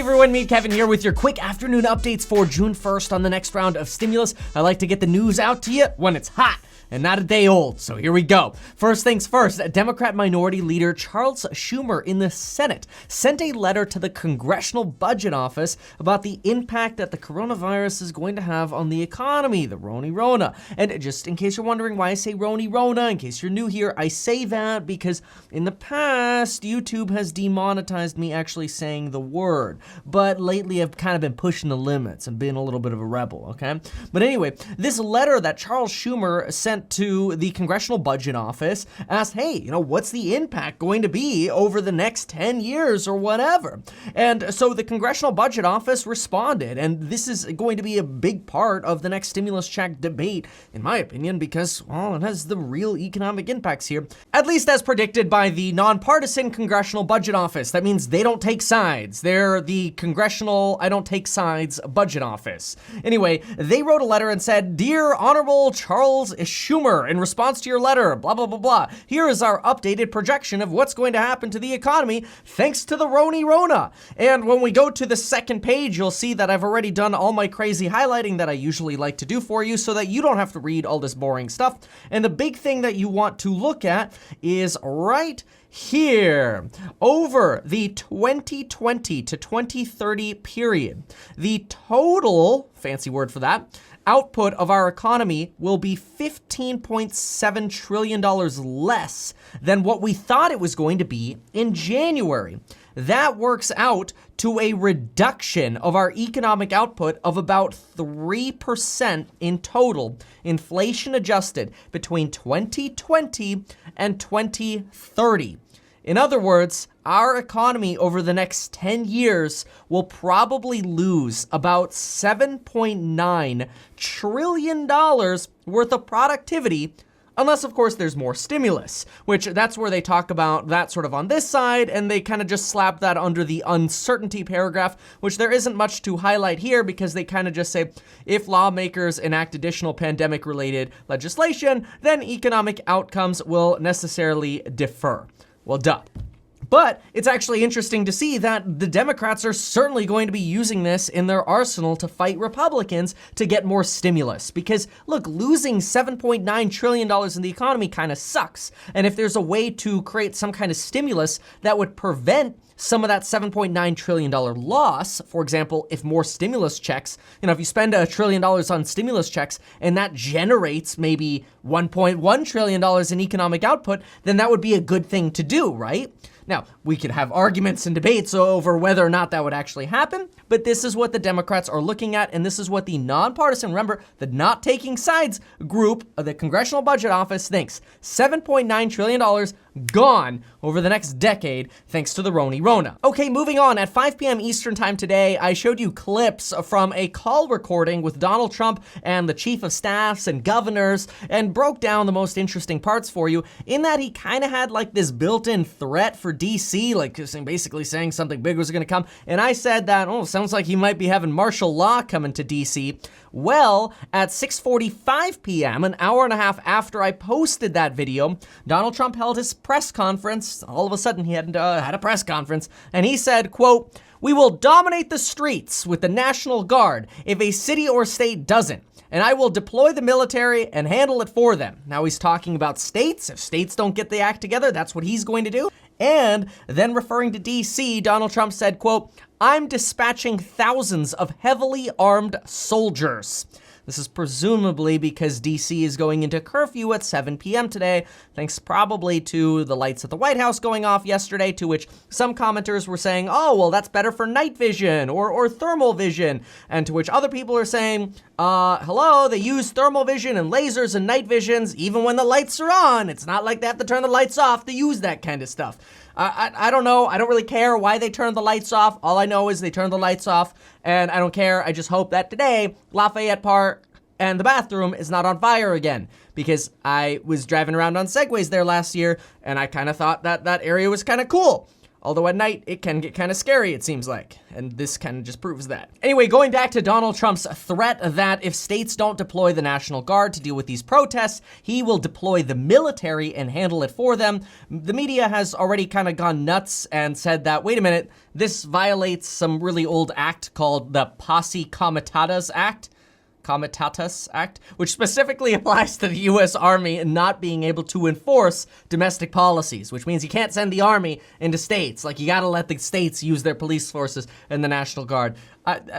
everyone, meet Kevin here with your quick afternoon updates for June 1st on the next round of stimulus. I like to get the news out to you when it's hot and not a day old, so here we go. First things first, Democrat Minority Leader Charles Schumer in the Senate sent a letter to the Congressional Budget Office about the impact that the coronavirus is going to have on the economy, the Roni-Rona. And just in case you're wondering why I say Roni-Rona, in case you're new here, I say that because in the past, YouTube has demonetized me actually saying the word. But lately, I've kind of been pushing the limits and being a little bit of a rebel, okay? But anyway, this letter that Charles Schumer sent to the Congressional Budget Office asked, hey, what's the impact going to be over the next 10 years or whatever? And so the Congressional Budget Office responded, and this is going to be a big part of the next stimulus check debate, in my opinion, because, well, it has the real economic impacts here, at least as predicted by the nonpartisan Congressional Budget Office. That means they don't take sides. They're the Congressional I don't take sides Budget Office. Anyway, they wrote a letter and said, Dear Honorable Charles Schumer, in response to your letter, blah, blah, blah, blah. Here is our updated projection of what's going to happen to the economy thanks to the Roni-Rona. And when we go to the second page, you'll see that I've already done all my crazy highlighting that I usually like to do for you so that you don't have to read all this boring stuff. And the big thing that you want to look at is right here. Over the 2020 to 2030 period, the total, fancy word for that, output of our economy will be $15.7 trillion less than what we thought it was going to be in January. That works out to a reduction of our economic output of about 3% in total, inflation adjusted, between 2020 and 2030. In other words, our economy over the next 10 years will probably lose about $7.9 trillion worth of productivity, unless, of course, there's more stimulus, which that's where they talk about that sort of on this side, and they kind of just slap that under the uncertainty paragraph, which there isn't much to highlight here because they kind of just say, if lawmakers enact additional pandemic-related legislation, then economic outcomes will necessarily differ. Well, duh. But it's actually interesting to see that the Democrats are certainly going to be using this in their arsenal to fight Republicans to get more stimulus. Because, look, losing $7.9 trillion in the economy kind of sucks. And if there's a way to create some kind of stimulus that would prevent some of that $7.9 trillion loss, for example, if more stimulus checks, if you spend $1 trillion on stimulus checks and that generates maybe $1.1 trillion in economic output, then that would be a good thing to do, right? Now, we could have arguments and debates over whether or not that would actually happen, but this is what the Democrats are looking at, and this is what the nonpartisan, remember, the not taking sides group of the Congressional Budget Office thinks. $7.9 trillion gone over the next decade thanks to the Roni-Rona. Okay, moving on. At 5 p.m. Eastern time today, I showed you clips from a call recording with Donald Trump and the chief of staffs and governors and broke down the most interesting parts for you, in that he kind of had like this built-in threat for DC, like basically saying something big was going to come. And I said that, sounds like he might be having martial law coming to DC. Well, at 6:45 p.m., an hour and a half after I posted that video, Donald Trump held his press conference. All of a sudden, he had a press conference, and he said, quote, "We will dominate the streets with the National Guard if a city or state doesn't, and I will deploy the military and handle it for them." Now he's talking about states. If states don't get the act together, that's what he's going to do. And then referring to DC, Donald Trump said, quote, "I'm dispatching thousands of heavily armed soldiers." This is presumably because DC is going into curfew at 7 p.m. today, thanks probably to the lights at the White House going off yesterday, to which some commenters were saying, oh, well, that's better for night vision or thermal vision, and to which other people are saying, hello, they use thermal vision and lasers and night visions even when the lights are on. It's not like they have to turn the lights off to use that kind of stuff. I don't know. I don't really care why they turned the lights off. All I know is they turned the lights off, and I don't care. I just hope that today, Lafayette Park and the bathroom is not on fire again, because I was driving around on Segways there last year, and I kind of thought that that area was kind of cool. Although at night, it can get kind of scary, it seems like. And this kind of just proves that. Anyway, going back to Donald Trump's threat that if states don't deploy the National Guard to deal with these protests, he will deploy the military and handle it for them. The media has already kind of gone nuts and said that, wait a minute, this violates some really old act called the Posse Comitatus Act, which specifically applies to the U.S. Army not being able to enforce domestic policies, which means you can't send the Army into states. Like, you gotta let the states use their police forces and the National Guard.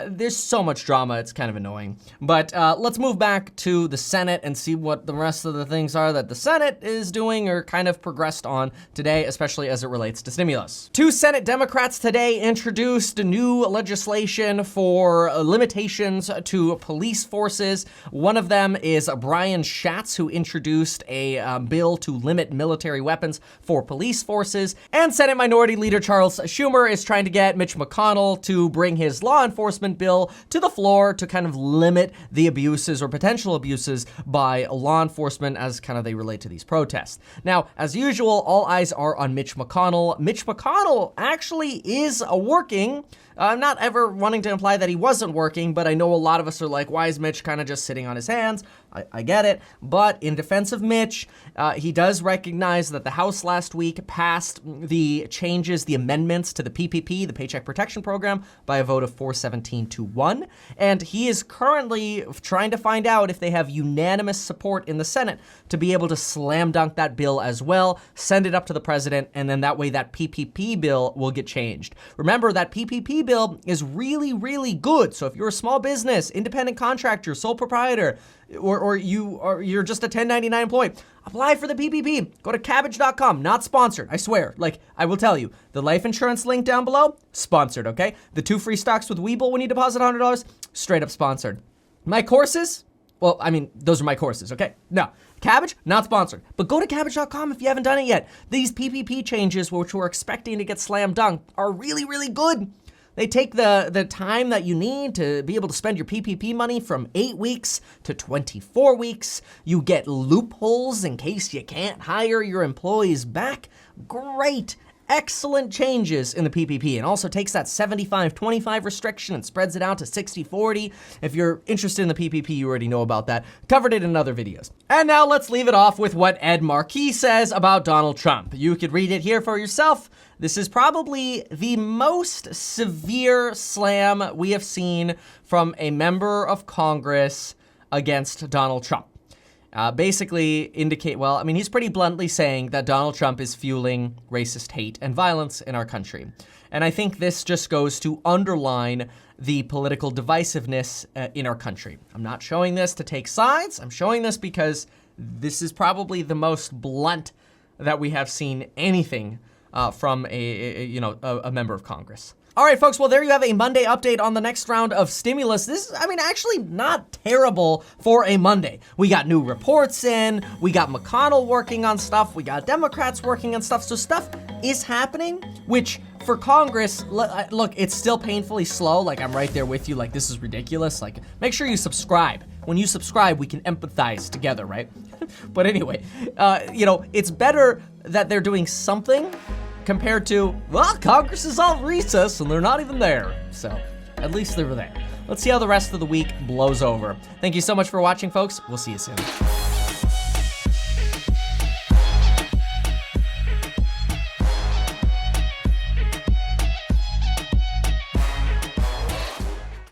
There's so much drama, it's kind of annoying. But let's move back to the Senate and see what the rest of the things are that the Senate is doing or kind of progressed on today, especially as it relates to stimulus. 2 Senate Democrats today introduced new legislation for limitations to police forces. One of them is Brian Schatz, who introduced a bill to limit military weapons for police forces. And Senate Minority Leader Charles Schumer is trying to get Mitch McConnell to bring his law enforcement bill to the floor to kind of limit the abuses or potential abuses by law enforcement as kind of they relate to these protests. Now, as usual, all eyes are on Mitch McConnell. Mitch McConnell actually is working. I'm not ever wanting to imply that he wasn't working, but I know a lot of us are like, why is Mitch kind of just sitting on his hands? I get it. But in defense of Mitch, he does recognize that the House last week passed the changes, the amendments to the PPP, the Paycheck Protection Program, by a vote of 417-1. And he is currently trying to find out if they have unanimous support in the Senate to be able to slam dunk that bill as well, send it up to the president, and then that way that PPP bill will get changed. Remember, that PPP bill is really, really good. So if you're a small business, independent contractor, sole proprietor, or you're just a 1099 employee, apply for the PPP. Go to cabbage.com. Not sponsored, I swear. Like, I will tell you, the life insurance link down below, sponsored, okay? The 2 free stocks with Webull when you deposit $100, straight up sponsored. My courses, well, I mean, those are my courses, okay? No, Cabbage, not sponsored. But go to cabbage.com if you haven't done it yet. These PPP changes, which we're expecting to get slam dunk, are really, really good. They take the time that you need to be able to spend your PPP money from 8 weeks to 24 weeks. You get loopholes in case you can't hire your employees back. Great. Excellent changes in the PPP, and also takes that 75-25 restriction and spreads it out to 60-40. If you're interested in the PPP, you already know about that. Covered it in other videos. And now let's leave it off with what Ed Markey says about Donald Trump. You could read it here for yourself. This is probably the most severe slam we have seen from a member of Congress against Donald Trump. Basically indicate, well, I mean, he's pretty bluntly saying that Donald Trump is fueling racist hate and violence in our country. And I think this just goes to underline the political divisiveness in our country. I'm not showing this to take sides. I'm showing this because this is probably the most blunt that we have seen anything from a member of Congress. All right, folks, well, there you have a Monday update on the next round of stimulus. This is, I mean, actually not terrible for a Monday. We got new reports in, we got McConnell working on stuff, we got Democrats working on stuff, so stuff is happening, which for Congress, look, it's still painfully slow. Like, I'm right there with you, like, this is ridiculous. Like, make sure you subscribe. When you subscribe, we can empathize together, right? But anyway, it's better that they're doing something compared to, well, Congress is all recess and they're not even there. So at least they were there. Let's see how the rest of the week blows over. Thank you so much for watching, folks. We'll see you soon.